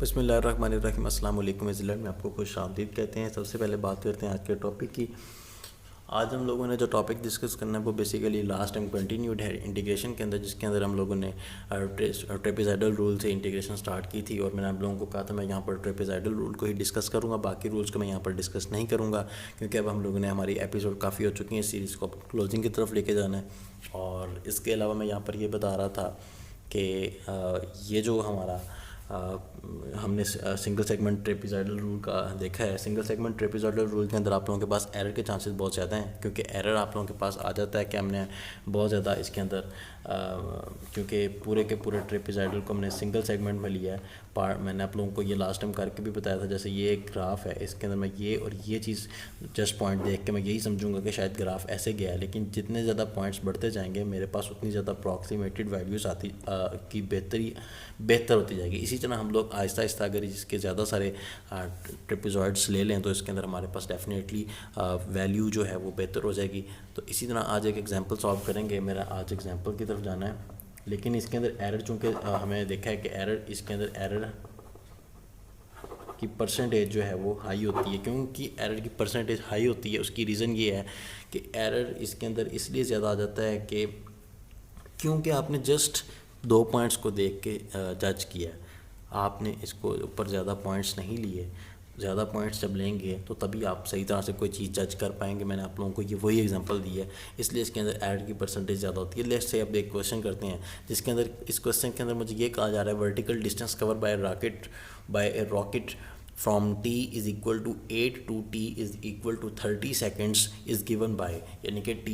बिस्मिल्लाहिर्रहमानिर्रहीम अस्सलाम वालेकुम इज़्ज़त में आपको खुश आमदीद कहते हैं। सबसे पहले बात करते हैं आज के टॉपिक की। आज हम लोगों ने जो टॉपिक डिस्कस करना है वो बेसिकली लास्ट टाइम कंटिन्यूड है इंटीग्रेशन के अंदर, जिसके अंदर हम लोगों ने ट्रेपेज़ाइडल रूल से इंटीग्रेशन स्टार्ट की थी। और मैंने आप लोगों को कहा था मैं यहाँ पर ट्रेपेज़ाइडल रूल को ही डिस्कस करूँगा, बाकी रूल्स को मैं यहाँ पर डिस्कस नहीं करूँगा, क्योंकि अब हम लोगों ने हमारी एपिसोड काफ़ी हो चुकी है, सीरीज़ को क्लोजिंग की तरफ लेके जाना है। और इसके अलावा मैं यहाँ पर ये बता रहा था कि ये जो हमारा हमने सिंगल सेगमेंट ट्रेपेज़ाइडल रूल का देखा है। सिंगल सेगमेंट ट्रेपेज़ाइडल रूल के अंदर आप लोगों के पास एरर के चांसेस बहुत ज़्यादा हैं, क्योंकि एरर आप लोगों के पास आ जाता है कि हमने बहुत ज़्यादा इसके अंदर क्योंकि पूरे के पूरे ट्रेपेज़ाइडल को हमने सिंगल सेगमेंट में लिया है। मैंने आप लोगों को ये लास्ट टाइम करके भी बताया था। जैसे ये एक ग्राफ है, इसके अंदर मैं ये और ये चीज़ जस्ट पॉइंट देख के मैं यही समझूंगा कि शायद ग्राफ ऐसे गया है, लेकिन जितने ज़्यादा पॉइंट्स बढ़ते जाएंगे मेरे पास उतनी ज़्यादा अप्रॉक्सीमेटेड वैल्यूज़ आती की बेहतर होती जाएगी। इसी तरह हम लोग आहिस्ता आहिस्ता अगर इसके ज़्यादा सारे ट्रेपेज़ॉइड्स ले लें तो इसके अंदर हमारे पास डेफिनेटली वैल्यू जो है वो बेहतर हो जाएगी। तो इसी तरह आज एक एग्जांपल सॉल्व करेंगे। मेरा आज एग्जांपल की तरफ जाना है, लेकिन इसके अंदर एरर चूँकि हमें देखा है कि एरर इसके अंदर एरर की परसेंटेज जो है वो हाई होती है। क्योंकि एरर की परसेंटेज हाई होती है उसकी रीज़न ये है कि एरर इसके अंदर इसलिए ज़्यादा आ जाता है कि क्योंकि आपने जस्ट 2 पॉइंट्स को देख के जज किया, आपने इसको ऊपर ज़्यादा पॉइंट्स नहीं लिए। ज़्यादा पॉइंट्स जब लेंगे तो तभी आप सही तरह से कोई चीज़ जज कर पाएंगे। मैंने आप लोगों को ये वही एग्जांपल दी है, इसलिए इसके अंदर एरर की परसेंटेज ज़्यादा होती है। लेट्स से अब एक क्वेश्चन करते हैं जिसके अंदर इस क्वेश्चन के अंदर मुझे ये कहा जा रहा है vertical distance cover by a rocket from t is equal to 8 to t is equal to 30 seconds is given by, यानी कि t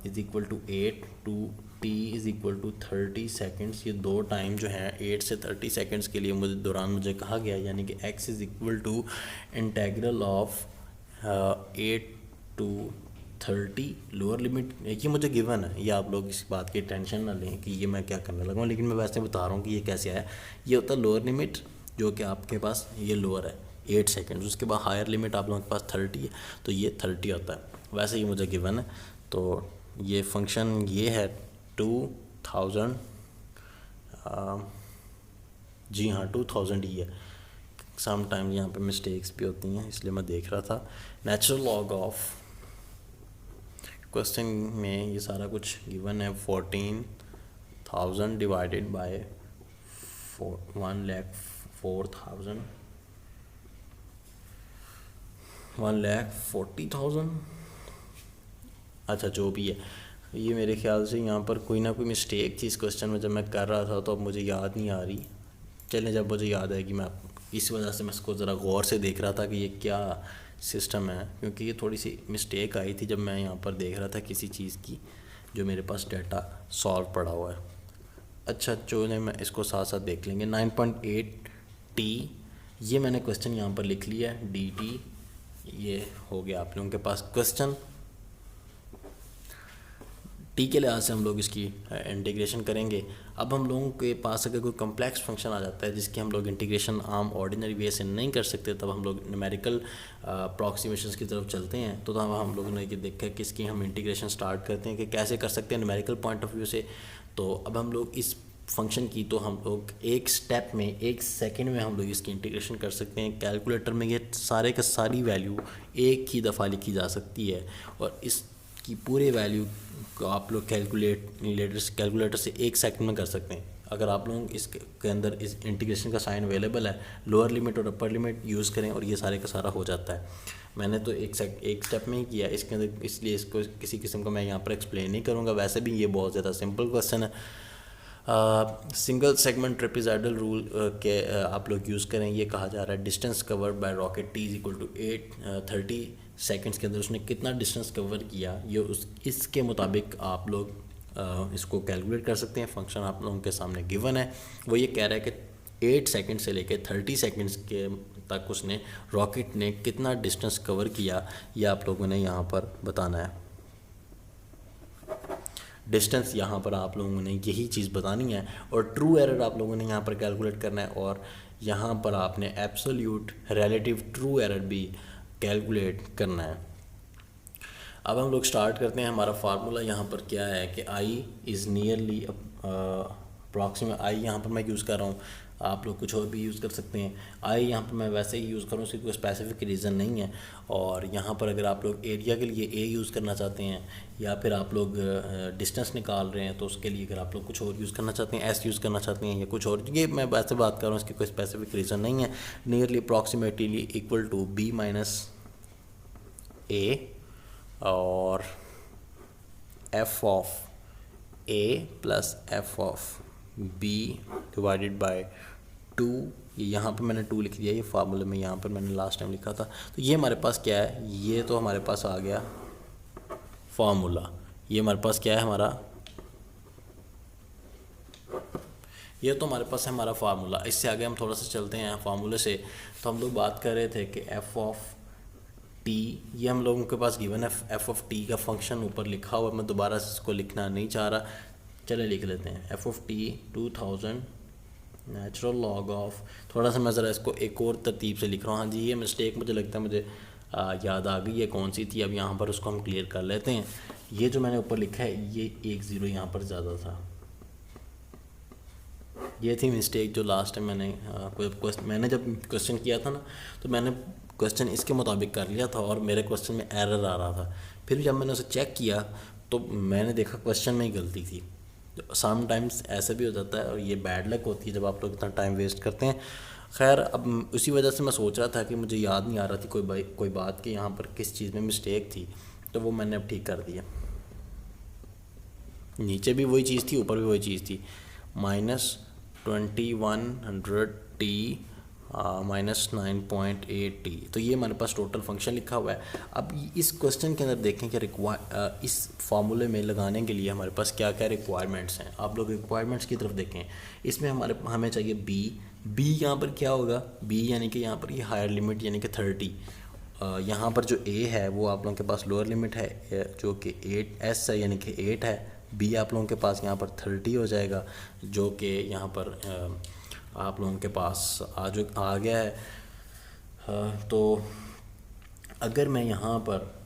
is equal to 8 to t is equal to 30 seconds. ये 2 टाइम जो है 8 से 30 seconds के लिए मुझे कहा गया, यानी कि x is equal to integral of 8 to 30 lower limit. ये मुझे गिवन है, ये आप लोग इस बात की टेंशन ना लें कि ये मैं क्या करने लगा हूँ, लेकिन मैं वैसे बता रहा हूँ कि ये कैसे आया। ये होता है लोअर लिमिट जो कि आपके पास ये लोअर है 8 सेकेंड्स, उसके बाद हायर लिमिट आप लोगों के पास 30 है, तो ये 30 होता है। वैसे ही मुझे गिवन है, तो ये फंक्शन ये है 2000 जी हाँ 2000 ही है। सम टाइम यहाँ पे मिस्टेक्स भी होती हैं, इसलिए मैं देख रहा था। नेचुरल लॉग ऑफ क्वेश्चन में ये सारा कुछ गिवन है 14,000 डिवाइडेड बाय 1,04,000 1,40,000। अच्छा जो भी है, ये मेरे ख्याल से यहाँ पर कोई ना कोई मिस्टेक थी इस क्वेश्चन में जब मैं कर रहा था, तो अब मुझे याद नहीं आ रही। चलें, जब मुझे याद आएगी मैं इस वजह से मैं इसको ज़रा गौर से देख रहा था कि ये क्या सिस्टम है, क्योंकि ये थोड़ी सी मिस्टेक आई थी जब मैं यहाँ पर देख रहा था किसी चीज़ की जो मेरे पास डाटा सॉल्व पड़ा हुआ है। अच्छा चलो मैं इसको साथ साथ देख लेंगे। 9.8t ये मैंने क्वेश्चन यहाँ पर लिख लिया है, dt ये हो गया आप लोगों के पास क्वेश्चन। टी के लिहाज से हम लोग इसकी इंटीग्रेशन करेंगे। अब हम लोगों के पास अगर कोई कम्प्लेक्स फंक्शन आ जाता है जिसकी हम लोग इंटीग्रेशन आम ऑर्डिनरी वे से नहीं कर सकते, तब हम लोग न्यूमेरिकल अप्रॉक्सीमेशंस की तरफ चलते हैं। तो तब हम लोगों ने ये देखा है कि इसकी हम इंटीग्रेशन स्टार्ट करते हैं कि कैसे कर सकते हैं न्यूमेरिकल पॉइंट ऑफ व्यू से। तो अब हम लोग इस फंक्शन की तो हम लोग एक स्टेप में 1 सेकेंड में हम लोग इसकी इंटीग्रेशन कर सकते हैं। कैलकुलेटर में ये सारे का सारी वैल्यू एक ही दफ़ा लिखी जा सकती है, और इसकी पूरे वैल्यू को आप लोग कैलकुलेटर से 1 सेकंड में कर सकते हैं। अगर आप लोग इसके अंदर इस इंटीग्रेशन का साइन अवेलेबल है, लोअर लिमिट और अपर लिमिट यूज़ करें और ये सारे का सारा हो जाता है। मैंने तो एक स्टेप में ही किया इसके अंदर, इसलिए इसको किसी किस्म का मैं यहाँ पर एक्सप्लेन नहीं करूँगा। वैसे भी ये बहुत ज़्यादा सिंपल क्वेश्चन है। सिंगल सेगमेंट ट्रेपेज़ाइडल रूल के आप लोग यूज़ करें। ये कहा जा रहा है distance cover by rocket t is equal to 30 seconds के अंदर उसने कितना डिस्टेंस कवर किया, ये इसके मुताबिक आप लोग इसको कैलकुलेट कर सकते हैं। फंक्शन आप लोगों के सामने गिवन है, वो ये कह रहा है कि 8 सेकेंड से लेकर 30 सेकेंड्स के तक उसने रॉकेट ने कितना डिस्टेंस कवर किया, ये आप लोगों ने यहाँ पर बताना है। डिस्टेंस यहाँ पर आप लोगों ने यही चीज़ बतानी है, और ट्रू एरर आप लोगों ने यहाँ पर कैलकुलेट करना है, और यहाँ पर आपने एब्सोल्यूट रिलेटिव ट्रू एरर भी कैलकुलेट करना है। अब हम लोग स्टार्ट करते हैं। हमारा फार्मूला यहाँ पर क्या है कि i is nearly approximate, i यहाँ पर मैं यूज़ कर रहा हूँ आप लोग कुछ और भी यूज़ कर सकते हैं। आई यहाँ पर मैं वैसे ही यूज़ करूँ, उसकी कोई स्पेसिफिक रीज़न नहीं है। और यहाँ पर अगर आप लोग एरिया के लिए ए यूज़ करना चाहते हैं या फिर आप लोग डिस्टेंस निकाल रहे हैं तो उसके लिए अगर आप लोग कुछ और यूज़ करना चाहते हैं, एस यूज़ करना चाहते हैं या कुछ और, ये मैं वैसे बात कर रहा हूँ, इसकी कोई स्पेसिफिक रीज़न नहीं है। Nearly approximately equal to B minus A और F of A plus F of B divided by 2। यहाँ पे मैंने 2 लिख दिया, ये फार्मूले में यहाँ पर मैंने लास्ट टाइम लिखा था। तो ये हमारे पास क्या है, ये तो हमारे पास आ गया फार्मूला। ये हमारे पास क्या है, ये तो हमारे पास है हमारा फार्मूला। इससे आगे हम थोड़ा सा चलते हैं फार्मूले से। तो हम लोग बात कर रहे थे कि एफ ऑफ टी, ये हम लोगों के पास गिवन है, एफ ऑफ टी का फंक्शन ऊपर लिखा हुआ है, मैं दोबारा से इसको लिखना नहीं चाह रहा, चले लिख लेते हैं। F of T 2000 natural log of, थोड़ा सा मैं ज़रा इसको एक और तरतीब से लिख रहा हूँ। हाँ जी, ये मिस्टेक मुझे लगता है मुझे याद आ गई है कौन सी थी। अब यहाँ पर उसको हम क्लियर कर लेते हैं। ये जो मैंने ऊपर लिखा है, ये 1 0 यहाँ पर ज़्यादा था, ये थी मिस्टेक जो लास्ट टाइम मैंने जब क्वेश्चन किया था ना, तो मैंने क्वेश्चन इसके मुताबिक कर लिया था और मेरे क्वेश्चन में एरर आ रहा था। फिर जब मैंने उसे चेक किया तो मैंने देखा क्वेश्चन में ही गलती थी। सम टाइम्स ऐसा भी हो जाता है और ये बैड लक होती है जब आप लोग इतना टाइम वेस्ट करते हैं। खैर, अब उसी वजह से मैं सोच रहा था कि मुझे याद नहीं आ रहा थी कोई बात कि यहाँ पर किस चीज़ में मिस्टेक थी, तो वो मैंने अब ठीक कर दिया। नीचे भी वही चीज़ थी, ऊपर भी वही चीज़ थी, -2100t माइनस 9.8t। तो ये हमारे पास टोटल फंक्शन लिखा हुआ है। अब इस क्वेश्चन के अंदर देखें कि इस फार्मूले में लगाने के लिए हमारे पास क्या क्या रिक्वायरमेंट्स हैं। आप लोग रिक्वायरमेंट्स की तरफ देखें। इसमें हमें चाहिए बी यहाँ पर क्या होगा, बी यानी कि यहाँ पर ये हायर लिमिट यानी कि 30। यहाँ पर जो ए है वो आप लोगों के पास लोअर लिमिट है जो कि 8s है यानी कि 8 है। बी आप लोगों के पास यहाँ पर 30 हो जाएगा जो कि यहाँ पर आप लोगों के पास आ गया है। तो अगर मैं यहाँ पर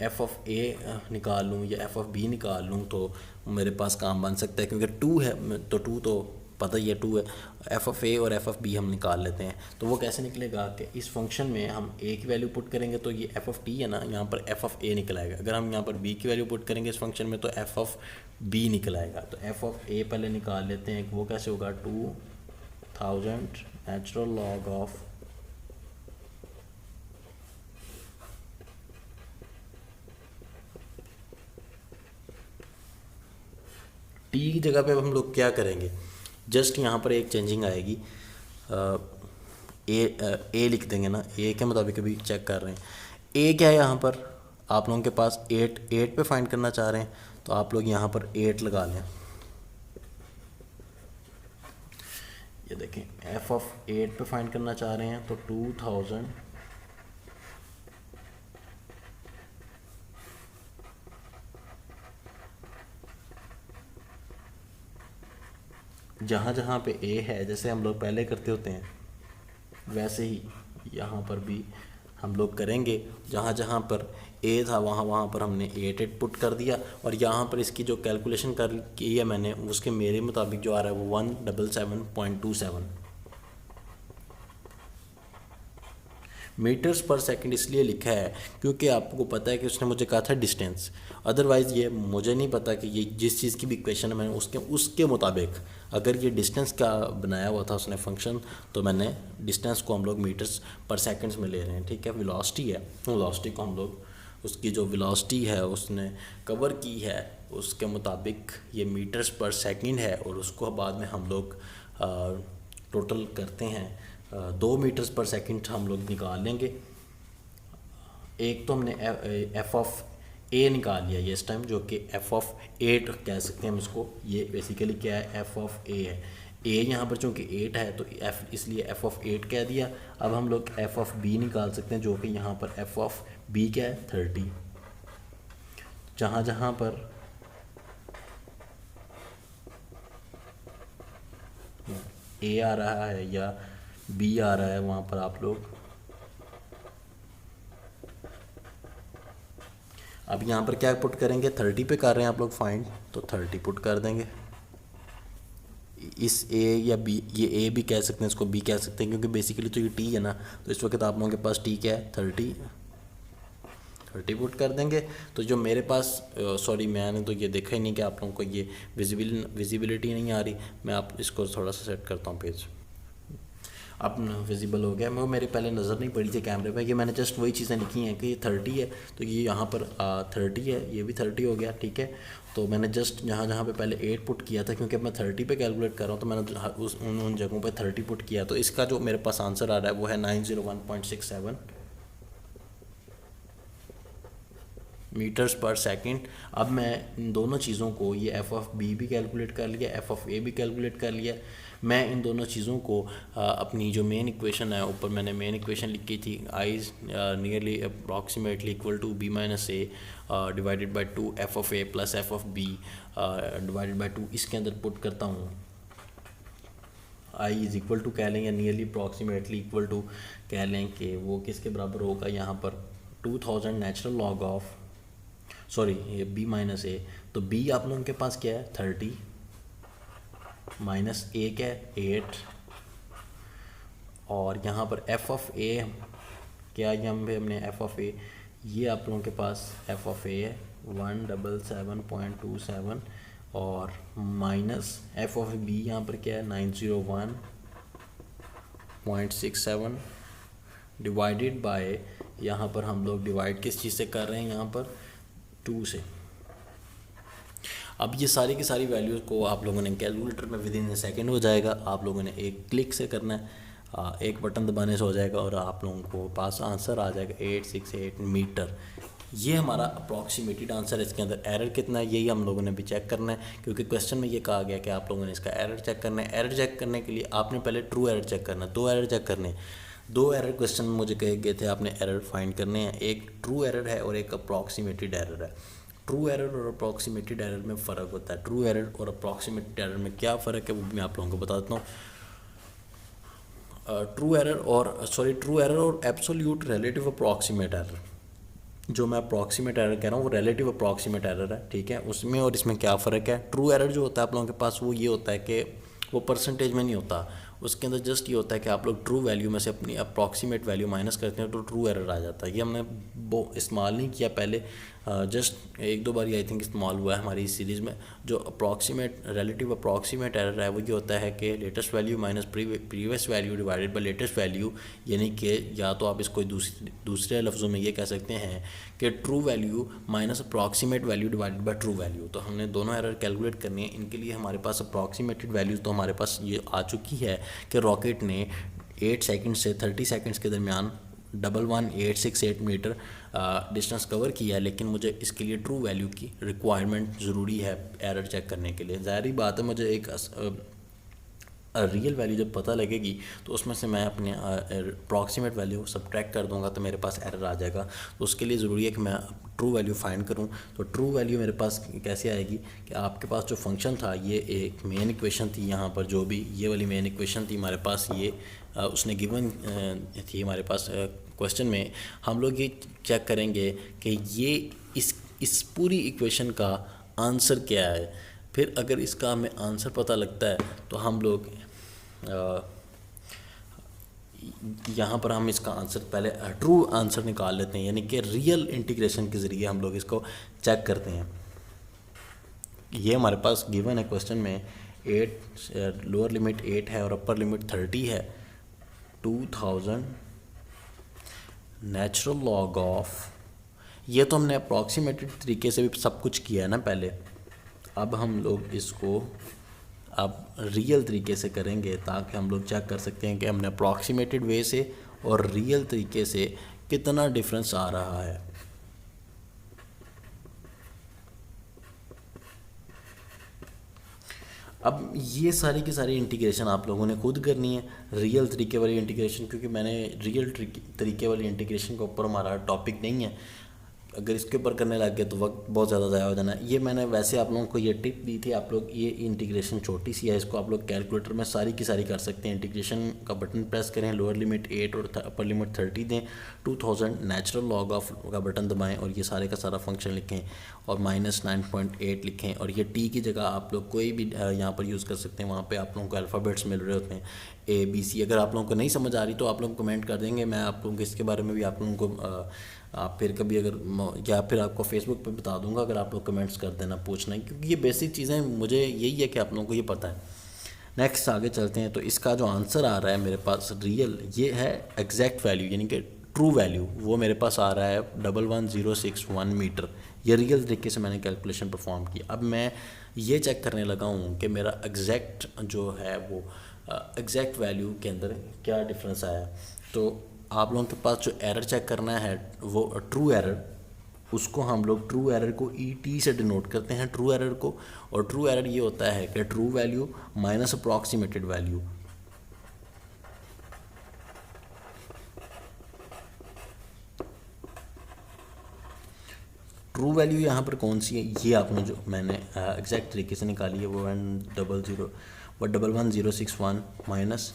एफ़ ऑफ ए निकाल लूँ या एफ़ ऑफ बी निकाल लूँ तो मेरे पास काम बन सकता है, क्योंकि 2 है तो 2 तो पता ही है 2 है। एफ़ ऑफ ए और एफ़ ऑफ बी हम निकाल लेते हैं। तो वो कैसे निकलेगा कि इस फंक्शन में हम ए की वैल्यू पुट करेंगे तो ये एफ़ ऑफ टी है ना, यहाँ पर एफ़ ऑफ ए निकल आएगा। अगर हम यहाँ पर बी की वैल्यू पुट करेंगे इस फंक्शन में तो एफ़ ऑफ बी निकल आएगा। तो एफ़ ऑफ ए पहले निकाल लेते हैं, वो कैसे होगा, 2000 नेचुरल लॉग ऑफ टी की जगह पे अब हम लोग क्या करेंगे, जस्ट यहाँ पर एक चेंजिंग आएगी, ए लिख देंगे ना, ए के मुताबिक अभी चेक कर रहे हैं। ए क्या है यहाँ पर, आप लोगों के पास 8 पे फाइंड करना चाह रहे हैं तो आप लोग यहाँ पर 8 लगा लें। ये देखें, एफ ऑफ 8 पे फाइंड करना चाह रहे हैं तो 2000 जहाँ जहाँ पे ए है, जैसे हम लोग पहले करते होते हैं वैसे ही यहाँ पर भी हम लोग करेंगे। जहाँ जहाँ पर ए था वहाँ पर हमने 8 पुट कर दिया और यहाँ पर इसकी जो कैलकुलेशन कर की है मैंने, उसके मेरे मुताबिक जो आ रहा है वो 177.27 मीटर्स पर सेकंड इसलिए लिखा है क्योंकि आपको पता है कि उसने मुझे कहा था डिस्टेंस। अदरवाइज़ ये मुझे नहीं पता कि ये जिस चीज़ की भी इक्वेशन है मैंने उसके मुताबिक अगर ये डिस्टेंस का बनाया हुआ था उसने फंक्शन, तो मैंने डिस्टेंस को हम लोग मीटर्स पर सेकंड्स में ले रहे हैं। ठीक है, वेलोसिटी है, वेलोसिटी को हम लोग उसकी जो वेलोसिटी है उसने कवर की है उसके मुताबिक ये मीटर्स पर सेकंड है और उसको बाद में हम लोग टोटल करते हैं 2 मीटर्स पर सेकंड हम लोग निकाल लेंगे। एक तो हमने एफ ऑफ ए निकाल लिया ये इस टाइम, जो कि एफ ऑफ 8 कह सकते हैं हम इसको। ये बेसिकली क्या है, एफ ऑफ ए है। ए यहाँ पर चूँकि 8 है तो एफ इसलिए एफ ऑफ 8 कह दिया। अब हम लोग एफ ऑफ बी निकाल सकते हैं जो कि यहाँ पर एफ ऑफ बी क्या है, 30। जहाँ जहाँ पर ए आ रहा है या बी आ रहा है वहाँ पर आप लोग अब यहाँ पर क्या पुट करेंगे, 30 पे कर रहे हैं आप लोग फाइंड, तो 30 पुट कर देंगे। इस ए या बी, ये ए भी कह सकते हैं, इसको बी कह सकते हैं, क्योंकि बेसिकली तो ये टी है ना। तो इस वक्त आप लोगों के पास टी क्या है, 30 पुट कर देंगे। तो जो मेरे पास सॉरी मैंने तो ये देखा ही नहीं कि आप लोगों को ये विजिबिलिटी नहीं आ रही। मैं आप इसको थोड़ा सा सेट करता हूँ पेज। अब विजिबल हो गया। मैं मेरे पहले नज़र नहीं पड़ी थी कैमरे पे, कि मैंने जस्ट वही चीज़ें लिखी हैं कि ये 30 है, तो ये यहाँ पर 30 है, ये भी 30 हो गया, ठीक है। तो मैंने जस्ट जहाँ जहाँ पे पहले 8 पुट किया था, क्योंकि अब मैं 30 पे कैलकुलेट कर रहा हूँ, तो मैंने उन जगहों पे 30 पुट किया। तो इसका जो मेरे पास आंसर आ रहा है वो है 901.67 मीटर्स पर सेकंड। अब मैं इन दोनों चीज़ों को, ये एफ ऑफ बी भी कैलकुलेट कर लिया, एफ ऑफ ए भी कैलकुलेट कर लिया। मैं इन दोनों चीज़ों को अपनी जो मेन इक्वेशन है, ऊपर मैंने मेन इक्वेशन लिखी थी, I nearly approximately equal to B minus A divided by 2 F of A plus F of B divided by 2, इसके अंदर पुट करता हूँ। आई इज़ इक्वल टू कह लें या नियरली अप्रॉक्सीमेटली इक्वल टू कह लें कि वो किसके बराबर होगा, यहाँ पर 2000 नेचुरल लॉग ऑफ, सॉरी ये बी माइनस ए। तो बी आप लोगों के पास क्या है, 30 माइनस ए क्या है, 8, और यहाँ पर एफ ऑफ ए क्या, यहाँ पे हमने एफ ऑफ ए, ये आप लोगों के पास एफ ऑफ ए है 177.27, और माइनस एफ ऑफ बी यहाँ पर क्या है 901.67 डिवाइडेड बाय, यहाँ पर हम लोग डिवाइड किस चीज़ से कर रहे हैं, यहाँ पर 2 से। अब ये सारी की सारी वैल्यूज़ को आप लोगों ने कैलकुलेटर में विद इन ए सेकेंड हो जाएगा। आप लोगों ने एक क्लिक से करना है, एक बटन दबाने से हो जाएगा, और आप लोगों को पास आंसर आ जाएगा 868 मीटर। ये हमारा अप्रॉक्सीमेटेड आंसर है। इसके अंदर एरर कितना है यही हम लोगों ने भी चेक करना है, क्योंकि क्वेश्चन में ये कहा गया कि आप लोगों ने इसका एरर चेक करना है। एरर चेक करने के लिए आपने पहले ट्रू एरर चेक करना है, 2 एरर चेक करने हैं। 2 एरर क्वेश्चन में मुझे कहे गए थे आपने एरर फाइंड करने हैं, एक ट्रू एरर है और एक अप्रॉक्सीमेटेड एरर है। ट्रू एरर और अप्रॉक्सीमेटेड एरर में फ़र्क होता है। ट्रू एरर और अप्रॉक्सीमेटेड एरर में क्या फ़र्क है वो भी मैं आप लोगों को बता देता हूँ। ट्रू एरर और एब्सोल्यूट रिलेटिव अप्रॉक्सीमेट एरर, जो मैं अप्रॉक्सीमेट एरर कह रहा हूँ वो रिलेटिव अप्रॉक्सीमेट एरर है, ठीक है। उसमें और इसमें क्या फ़र्क है, ट्रू एरर जो होता है आप लोगों के पास वो ये होता है कि वो परसेंटेज में नहीं होता, उसके अंदर जस्ट ये होता है कि आप लोग ट्रू वैल्यू में से अपनी अप्रॉक्सीमेट वैल्यू माइनस करते हैं तो ट्रू एरर आ जाता है। ये हमने वो इस्तेमाल नहीं किया पहले, जस्ट 1-2 बार आई थिंक इस्तेमाल हुआ है हमारी इस सीरीज़ में। जो रिलेटिव अप्रॉक्सीमेट एरर है वो ये होता है कि latest value minus previous value divided by latest value, यानी कि या तो आप इसको दूसरे लफ्ज़ों में ये कह सकते हैं कि true value minus approximate value divided by true value. तो हमने दोनों एरर कैलकुलेट करनी है। इनके लिए हमारे पास अप्रॉक्सीमेटेड वैल्यूज़ तो हमारे पास ये आ चुकी है कि रॉकेट ने 8 सेकंड से 30 सेकंड्स के दरमियान 11868 मीटर डिस्टेंस कवर किया है, लेकिन मुझे इसके लिए ट्रू वैल्यू की रिक्वायरमेंट ज़रूरी है एरर चेक करने के लिए। ज़ाहिर बात है मुझे एक रियल वैल्यू जब पता लगेगी तो उसमें से मैं अपने अप्रॉक्सीमेट वैल्यू सब्ट्रैक्ट कर दूंगा तो मेरे पास एरर आ जाएगा। तो उसके लिए ज़रूरी है कि मैं ट्रू वैल्यू फाइंड करूं। तो ट्रू वैल्यू मेरे पास कैसे आएगी कि आपके पास जो फंक्शन था, ये एक मेन इक्वेशन थी, यहाँ पर जो भी ये वाली मेन इक्वेशन थी हमारे पास, ये उसने गिवन थी हमारे पास क्वेश्चन में। हम लोग ये चेक करेंगे कि ये इस पूरी इक्वेशन का आंसर क्या है। फिर अगर इसका हमें आंसर पता लगता है तो हम लोग यहाँ पर हम इसका आंसर पहले ट्रू आंसर निकाल लेते हैं, यानी कि रियल इंटीग्रेशन के ज़रिए हम लोग इसको चेक करते हैं। ये हमारे पास गिवन है क्वेश्चन में 8 लोअर लिमिट 8 है और अपर लिमिट 30 है। 2000 नेचुरल लॉग ऑफ, ये तो हमने अप्रॉक्सीमेटेड तरीके से भी सब कुछ किया है ना पहले। अब हम लोग इसको अब रियल तरीके से करेंगे ताकि हम लोग चेक कर सकते हैं कि हमने अप्रॉक्सीमेटेड वे से और रियल तरीके से कितना डिफरेंस आ रहा है। अब ये सारी की सारी इंटीग्रेशन आप लोगों ने खुद करनी है, रियल तरीके वाली इंटीग्रेशन, क्योंकि मैंने रियल तरीके वाली इंटीग्रेशन के ऊपर हमारा टॉपिक नहीं है। अगर इसके ऊपर करने लग गए तो वक्त बहुत ज़्यादा ज़ाया हो जाना है। ये मैंने वैसे आप लोगों को ये टिप दी थी, आप लोग ये इंटीग्रेशन छोटी सी है, इसको आप लोग कैलकुलेटर में सारी की सारी कर सकते हैं। इंटीग्रेशन का बटन प्रेस करें, लोअर लिमिट 8 और अपर लिमिट 30 दें, 2000 नेचुरल लॉग ऑफ का बटन दबाएं और ये सारे का सारा फंक्शन लिखें और -9.8 लिखें। और ये टी की जगह आप लोग कोई भी यहाँ पर यूज़ कर सकते हैं, वहाँ पर आप लोगों को अल्फ़ाबेट्स मिल रहे होते हैं ABC। अगर आप लोगों को नहीं समझ आ रही तो आप लोग कमेंट कर देंगे, मैं आप लोगों को इसके बारे में भी आप लोगों को आप फिर कभी अगर या फिर आपको फेसबुक पे बता दूंगा, अगर आप लोग कमेंट्स कर देना पूछना है, क्योंकि ये बेसिक चीज़ें मुझे यही है कि आप लोगों को ये पता है। नेक्स्ट आगे चलते हैं। तो इसका जो आंसर आ रहा है मेरे पास रियल, ये है एग्जैक्ट वैल्यू यानी कि ट्रू वैल्यू, वो मेरे पास आ रहा है 11061 मीटर। ये रियल तरीके से मैंने कैलकुलेशन परफॉर्म की। अब मैं ये चेक करने लगा हूँ कि मेरा एग्जैक्ट जो है वो एग्जैक्ट वैल्यू के अंदर क्या डिफरेंस आया। तो आप लोगों के पास जो एरर चेक करना है वो ट्रू एरर, उसको हम लोग ट्रू एरर को ET से डिनोट करते हैं, ट्रू एरर को। और ट्रू एरर ये होता है कि true value minus approximated value. True value यहाँ पर कौन सी है, ये आपने जो मैंने एग्जैक्ट तरीके से निकाली है वो 11061 माइनस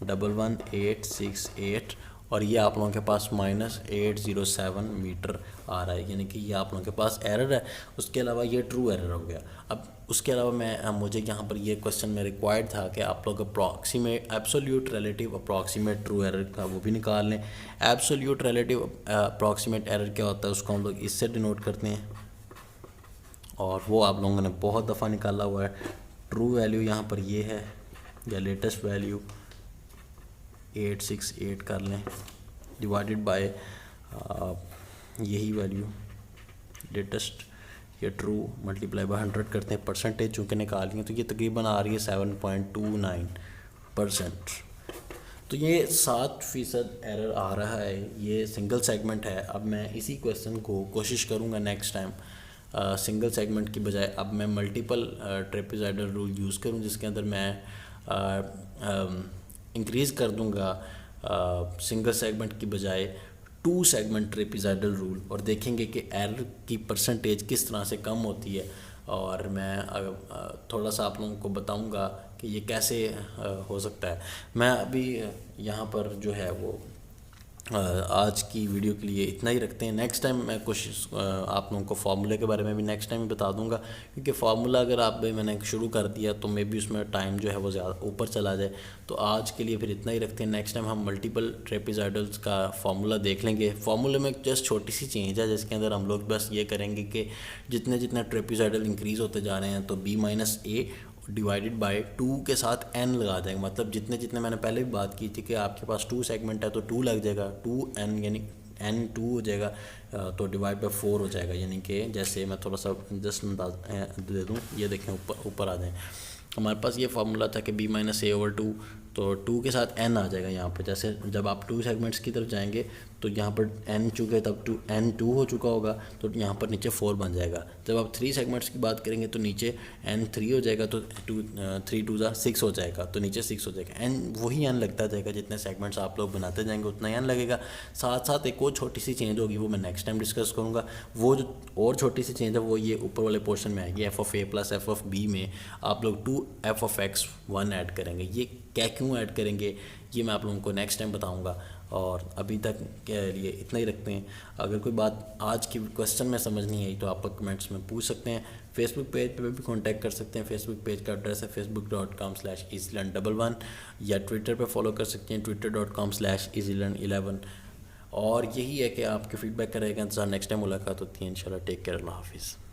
11868 और ये आप लोगों के पास -807 मीटर आ रहा है, यानी कि ये आप लोगों के पास एरर है। उसके अलावा ये ट्रू एरर हो गया। अब उसके अलावा मुझे यहाँ पर ये क्वेश्चन में रिक्वायर्ड था कि आप लोग approximate absolute relative approximate true error का वो भी निकाल लें। एब्सोल्यूट रिलेटिव अप्रॉक्सीमेट एरर क्या होता है, उसको हम लोग इससे डिनोट करते हैं और वो आप लोगों ने बहुत दफ़ा निकाला हुआ है। ट्रू वैल्यू यहाँ पर ये है, या लेटेस्ट वैल्यू 868 कर लें, डिवाइडेड बाय यही वैल्यू लेटेस्ट या ट्रू मल्टीप्लाई बाय 100 करते हैं। परसेंटेज चूँकि निकाली है तो ये तकरीबन आ रही है 7.29%। तो ये 7% एरर आ रहा है, ये सिंगल सेगमेंट है। अब मैं इसी क्वेश्चन को कोशिश करूँगा नेक्स्ट टाइम सिंगल सेगमेंट की बजाय अब मैं मल्टीपल ट्रेपेजॉइडल रूल यूज़ करूँ, जिसके अंदर मैं इंक्रीज़ कर दूंगा सिंगल सेगमेंट की बजाय 2 सेगमेंट ट्रेपेजॉइडल रूल, और देखेंगे कि एरर की परसेंटेज किस तरह से कम होती है। और मैं थोड़ा सा आप लोगों को बताऊंगा कि ये कैसे हो सकता है। मैं अभी यहाँ पर जो है वो आज की वीडियो के लिए इतना ही रखते हैं। नेक्स्ट टाइम मैं कोशिश आप लोगों को फार्मूले के बारे में भी नेक्स्ट टाइम ही बता दूंगा, क्योंकि फार्मूला अगर मैंने शुरू कर दिया तो मे भी उसमें टाइम जो है वो ज़्यादा ऊपर चला जाए। तो आज के लिए फिर इतना ही रखते हैं। नेक्स्ट टाइम हम मल्टीपल ट्रेपेजॉइडल्स का फार्मूला देख लेंगे। फार्मूले में जस्ट छोटी सी चेंज है, जिसके अंदर हम लोग बस ये करेंगे कि जितने जितने ट्रेपेजॉइडल इंक्रीज़ होते जा रहे हैं तो B-A डिवाइडेड बाय 2 के साथ n लगा देंगे। मतलब जितने जितने मैंने पहले भी बात की थी कि आपके पास 2 सेगमेंट है तो 2 लग जाएगा, 2n यानी n2 हो जाएगा, तो डिवाइड बाय 4 हो जाएगा। यानी कि जैसे मैं थोड़ा सा जस्ट दे दूँ, ये देखें ऊपर आ जाए। हमारे पास ये फार्मूला था कि B-A/2, तो 2 के साथ n आ जाएगा यहाँ पर। जैसे जब आप 2 सेगमेंट्स की तरफ जाएंगे तो यहाँ पर n चुके तब n2 हो चुका होगा, तो यहाँ पर नीचे 4 बन जाएगा। जब आप 3 सेगमेंट्स की बात करेंगे तो नीचे n3 हो जाएगा, तो 3×2=6 हो जाएगा, तो नीचे 6 हो जाएगा। n वही n लगता जाएगा, जितने सेगमेंट्स आप लोग बनाते जाएंगे उतना n लगेगा। साथ साथ एक और छोटी सी चेंज होगी, वो मैं नेक्स्ट टाइम डिस्कस करूँगा। वो जो और छोटी सी चेंज है वो ये ऊपर वाले पोर्शन में आएगी। f(a) + f(b) में आप लोग 2f(x)(1) ऐड करेंगे। ये क्या क्यों ऐड करेंगे ये मैं आप लोगों को नेक्स्ट टाइम बताऊंगा। और अभी तक के लिए इतना ही रखते हैं। अगर कोई बात आज की क्वेश्चन में समझ नहीं आई तो आप कमेंट्स में पूछ सकते हैं। फेसबुक पेज पे भी कांटेक्ट कर सकते हैं। फेसबुक पेज का एड्रेस है facebook.com/easylearn11, या ट्विटर पे फॉलो कर सकते हैं twitter.com/easylearn11। और यही है कि आपके फीडबैक का रहेगा इंतज़ार। नेक्स्ट टाइम मुलाकात होती है इंशाल्लाह। टेक केयर, अल्लाह हाफिज़।